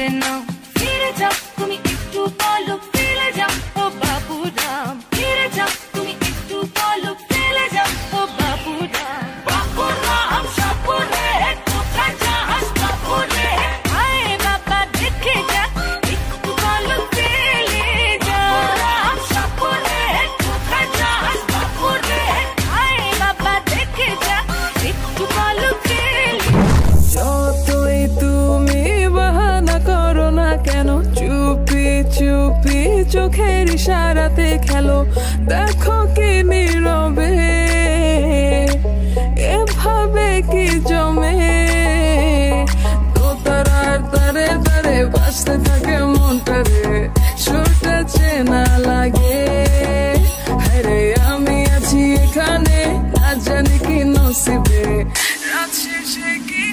ধরে নাও, ফিরে যাও তুমি একটু বলো, ফিরে যাও ও বাবু রাম, ফিরে যাও তুমি একটু বলো, ফিরে যাও ও বাবু রাম। বাবু রাম সাপুরে কোথায় যাস বাবু রে, আয় বাবা দেখে যা একটু বলো, ফিরে যা। রাম সাপুরে কোথায় যাস বাবু রে, আয় বাবা দেখে যা একটু বলো, ফিরে। যতই তুমি বাহানা করো না কেন, চুপি চুপি চোখের ইশারাতে খেলো, দেখো কি নীরবে এভাবে কি জমে। দোতারার তারে তারে বাজতে থাকে মনটা রে, সুরটা চেনা লাগে। আরে আমি আছি এখানে, না জানি কি নসিবে, রাত শেষে কি